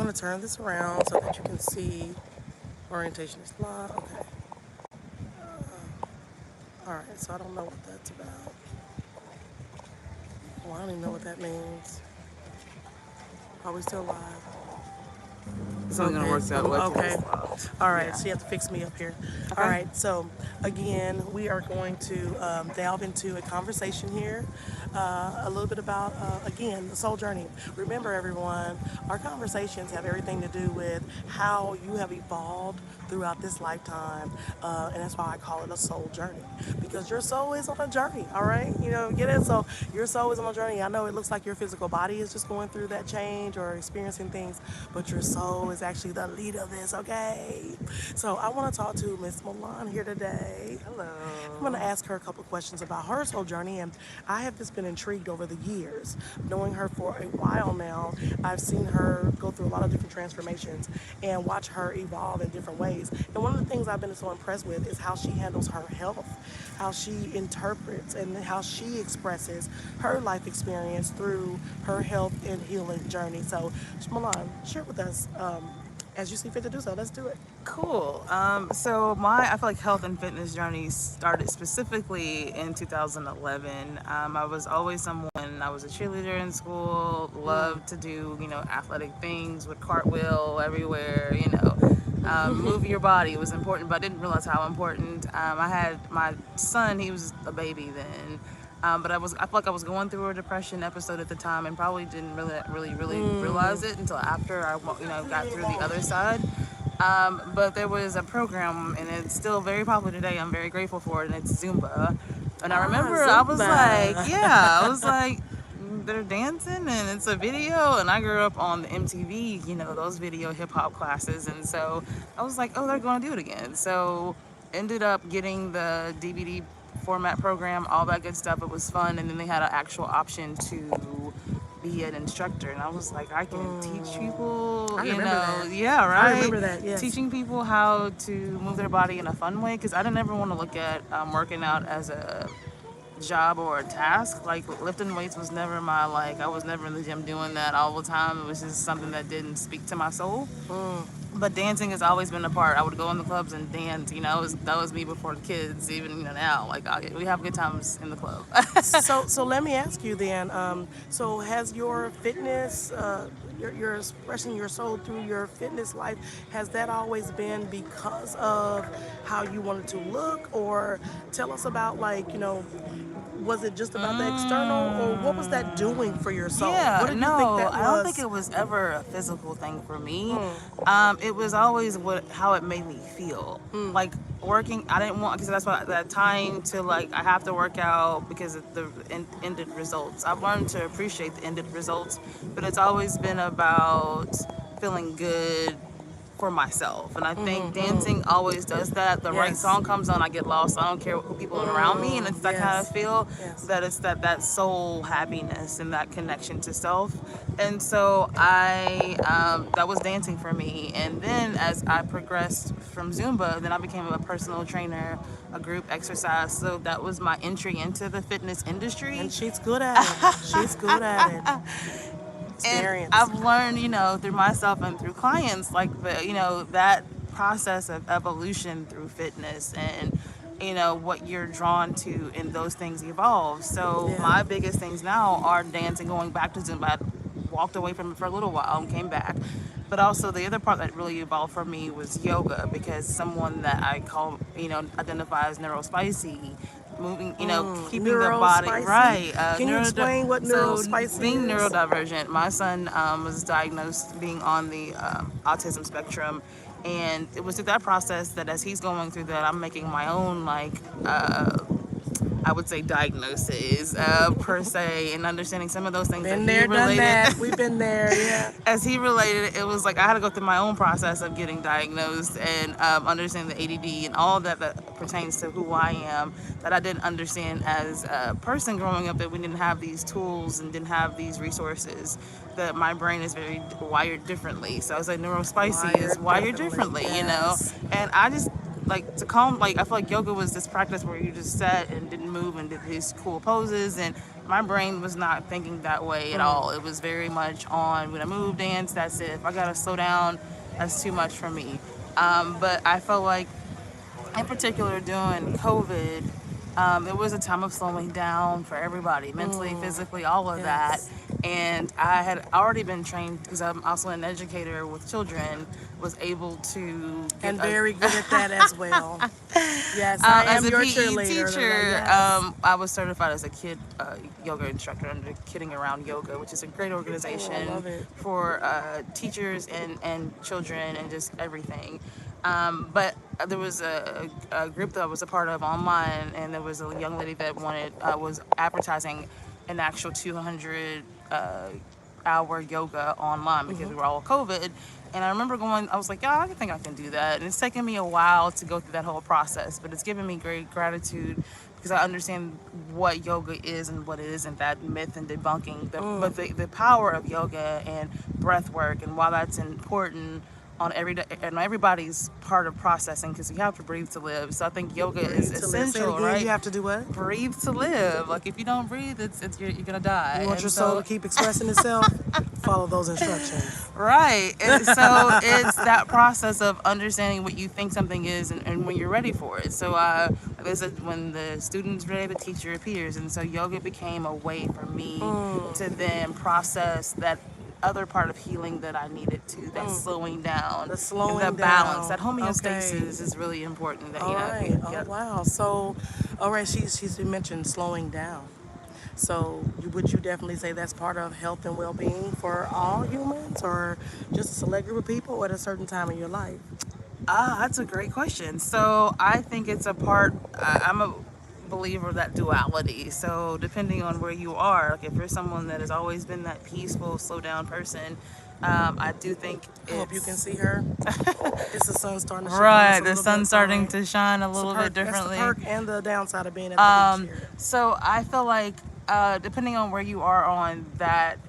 going to turn this around so that you can see orientation is live. Okay. All right, so I don't know what that's about. Well, I don't even know what that means. Are we still live? It's only gonna work that way. Okay. All right. Yeah. So you have to fix me up here. Okay. All right. So again, we are going to delve into a conversation here, a little bit about again the soul journey. Remember, everyone, our conversations have everything to do with how you have evolved throughout this lifetime, and that's why I call it a soul journey, because your soul is on a journey. All right. Get it. So your soul is on a journey. I know it looks like your physical body is just going through that change or experiencing things, but your soul is actually the lead of this, okay? So I want to talk to Miss Milan here today. Hello. I'm going to ask her a couple questions about her soul journey, and I have just been intrigued over the years. Knowing her for a while now, I've seen her go through a lot of different transformations and watch her evolve in different ways. And one of the things I've been so impressed with is how she handles her health, how she interprets and how she expresses her life experience through her health and healing journey. So, Milan, share with us as you see fit to do so. Let's do it. Cool. So I feel like health and fitness journey started specifically in 2011. I was always someone, I was a cheerleader in school, loved to do, athletic things, would cartwheel everywhere, move your body was important, but I didn't realize how important. I had my son, he was a baby then. But I feel like I was going through a depression episode at the time and probably didn't really realize it until after I got through the other side. But there was a program, and it's still very popular today. I'm very grateful for it, and it's Zumba. And I remember I was like, they're dancing and it's a video, and I grew up on the MTV, those video hip hop classes, and so I was like, oh, they're going to do it again. So ended up getting the DVD format program, all that good stuff. It was fun, and then they had an actual option to be an instructor, and I was like, I can teach people, I remember that. Yeah, right. I remember that. Yes. Teaching people how to move their body in a fun way, because I didn't ever want to look at working out as a job or a task. Like lifting weights was never I was never in the gym doing that all the time. It was just something that didn't speak to my soul. But dancing has always been a part. I would go in the clubs and dance. That was me before the kids. Even now, we have good times in the club. So let me ask you then. So has your fitness, you're expressing your soul through your fitness life, has that always been because of how you wanted to look, or tell us about was it just about the external, or what was that doing for your soul? Yeah, what did you think that was? I don't think it was ever a physical thing for me. It was always how it made me feel. Like working, I didn't want, because that's why that time to I have to work out because of the ended results. I've learned to appreciate the ended results, but it's always been about feeling good for myself, and I think dancing always does that. The right song comes on, I get lost. I don't care who people are around me, and it's that kind of feel that it's that soul happiness and that connection to self. And so that was dancing for me. And then as I progressed from Zumba, then I became a personal trainer, a group exercise. So that was my entry into the fitness industry. And she's good at it. She's good at it. And I've learned, through myself and through clients, that process of evolution through fitness, and what you're drawn to, and those things evolve. So my biggest things now are dancing, going back to Zumba. I walked away from it for a little while and came back. But also the other part that really evolved for me was yoga, because someone that I call, identify as neurospicy, moving, keeping the body right. Can you explain what neurospicy is? Being neurodivergent. My son was diagnosed being on the autism spectrum, and it was through that process that as he's going through that, I'm making my own I would say diagnosis per se, and understanding some of those things been that there, he related. done that. We've been there, yeah. As he related, it was I had to go through my own process of getting diagnosed and understanding the ADD and all that pertains to who I am, that I didn't understand as a person growing up, that we didn't have these tools and didn't have these resources, that my brain is very wired differently. So I was neurospicy is wired differently, and I just to calm, I feel like yoga was this practice where you just sat and didn't move and did these cool poses, and my brain was not thinking that way at all. It was very much on when I move, dance, that's it. If I gotta slow down, that's too much for me. But I felt like, in particular during COVID, it was a time of slowing down for everybody, mentally, physically, all of that. Yes. And I had already been trained because I'm also an educator with children, was able to get And very good at that as well. Yes, I am as a your PE cheerleader. teacher, Yes. I was certified as a kid yoga instructor under Kidding Around Yoga, which is a great Oh, I organization love it. for teachers and children and just everything. But there was a group that I was a part of online, and there was a young lady that was advertising an actual 200 hour yoga online because we were all COVID. And I remember going, I was like, yeah, I think I can do that. And it's taken me a while to go through that whole process, but it's given me great gratitude because I understand what yoga is and what it isn't, that myth and debunking. But the power of yoga and breath work and why that's important on every day and everybody's part of processing because you have to breathe to live. So I think yoga is To live. Say it essential, again, right? you have to do what? Breathe to live. Like if you don't breathe, it's you're gonna die. You want And your so- soul to keep expressing itself? Follow those instructions. Right. And so it's that process of understanding what you think something is and when you're ready for it. So like I said, when the student's ready, the teacher appears. And so yoga became a way for me to then process that other part of healing that I needed to, that slowing down, The slowing and the balance, down. that homeostasis Okay. is really important. That All right. yeah. Oh, wow. So, all right, she's mentioned slowing down. So, would you definitely say that's part of health and well-being for all humans, or just a select group of people, or at a certain time in your life? That's a great question. So I think it's a part. I'm a believer of that duality. So depending on where you are, like if you're someone that has always been that peaceful, slow down person, I do think I hope you it's can see her. It's the sun starting to shine. right. It's a The little sun's bit starting bright. to shine a It's the little perk- bit differently. That's the perk and the downside of being at the beach here. So I feel like depending on where you are on that,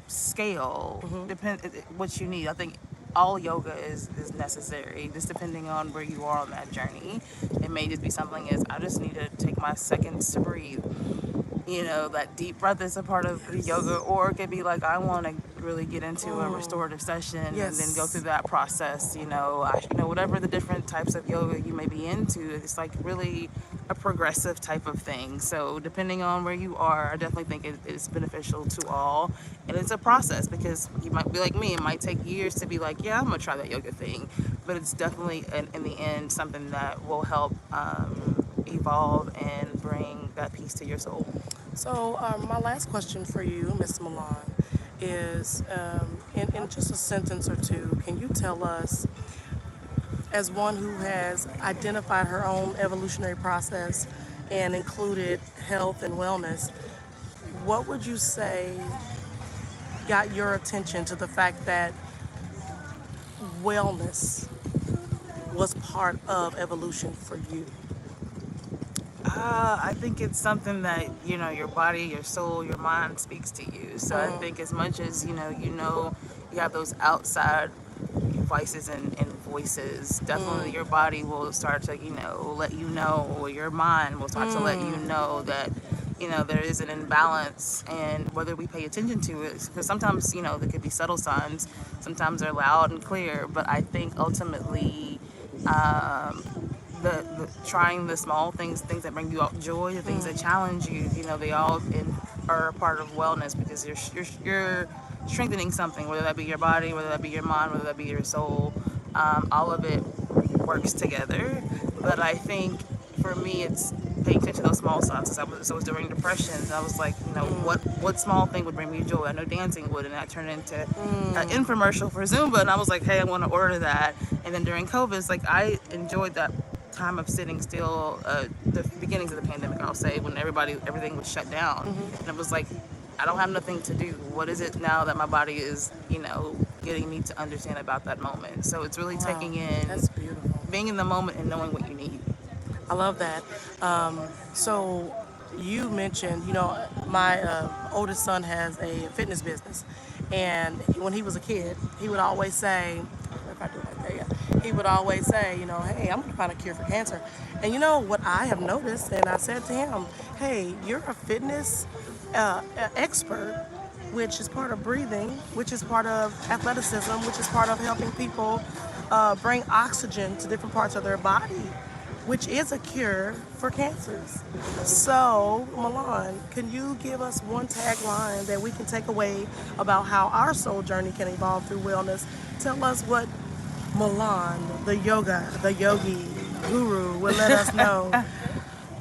scale, depend what you need. I think all yoga is necessary, just depending on where you are on that journey. It may just be something as I just need to take my seconds to breathe. That deep breath is a part of the yoga, or it could be like I want to really get into a restorative session and then go Yes. through that process. Whatever the different types of yoga you may be into, it's like really a progressive type of thing. So depending on where you are, I definitely think it's beneficial to all, and it's a process because you might be like me. It might take years to be like, yeah, I'm gonna try that yoga thing, but it's definitely in the end something that will help evolve and bring that peace to your soul. So, my last question for you, Ms. Milan, is in just a sentence or two, can you tell us, as one who has identified her own evolutionary process and included health and wellness, what would you say got your attention to the fact that wellness was part of evolution for you? I think it's something that your body, your soul, your mind speaks to you. So I think as much as you have those outside voices and voices, definitely your body will start to let you know, or your mind will start to let you know that there is an imbalance, and whether we pay attention to it, because sometimes there could be subtle signs, sometimes they're loud and clear, but I think ultimately the trying the small things that bring you out joy, the things that challenge you, they all are a part of wellness, because you're strengthening something, whether that be your body, whether that be your mind, whether that be your soul. All of it works together. But I think for me, it's paying attention to those small signs. I was during depression, I was like, what small thing would bring me joy? I know dancing would, and that turned into an infomercial for Zumba, and I was like, hey, I want to order that. And then during COVID, it's like I enjoyed that time of sitting still, the beginnings of the pandemic, I'll say, when everything was shut down, and it was like, I don't have nothing to do. What is it now that my body is, getting me to understand about that moment? So it's really taking in, That's beautiful. being in the moment and knowing what you need. I love that. So you mentioned, my oldest son has a fitness business, and when he was a kid, he would always say, if I do it like that, yeah, he would always say, you know, hey, I'm gonna find a cure for cancer. And you know what I have noticed, and I said to him, hey, you're a fitness expert, which is part of breathing, which is part of athleticism, which is part of helping people bring oxygen to different parts of their body, which is a cure for cancers. So, Milan, can you give us one tagline that we can take away about how our soul journey can evolve through wellness? Tell us what Milan, the yogi guru, will let us know.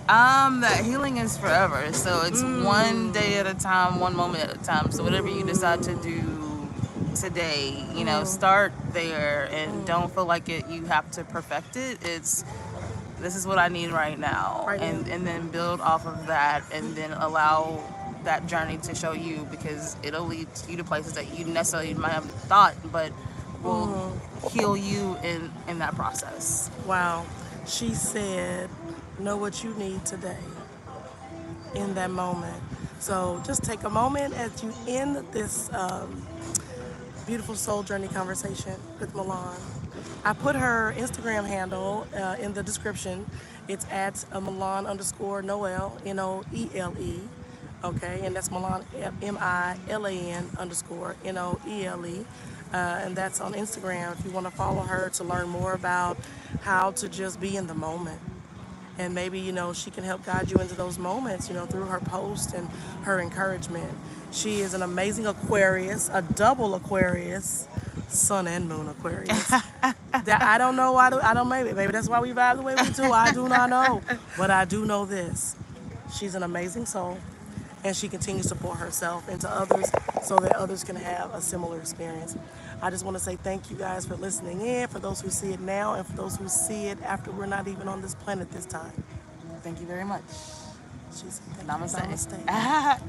That healing is forever. So it's one day at a time, one moment at a time. So whatever you decide to do today, you know, start there and don't feel like you have to perfect it. It's this is what I need right now. Right now. And then build off of that and then allow that journey to show you, because it'll lead you to places that you necessarily might have thought, but will heal you in that process. Wow. She said, know what you need today in that moment. So just take a moment as you end this beautiful soul journey conversation with Milan. I put her Instagram handle in the description. It's at Milan_Noele, Noele. Okay, and that's Milan, MILAN_NOELE. And that's on Instagram if you want to follow her to learn more about how to just be in the moment. And maybe, she can help guide you into those moments, through her post and her encouragement. She is an amazing Aquarius, a double Aquarius, Sun and Moon Aquarius. That I don't know why. Maybe that's why we vibe the way we do. I do not know, but I do know this: she's an amazing soul, and she continues to pour herself into others so that others can have a similar experience. I just want to say thank you guys for listening in, for those who see it now, and for those who see it after we're not even on this planet this time. Thank you very much. She said, Namaste. Namaste.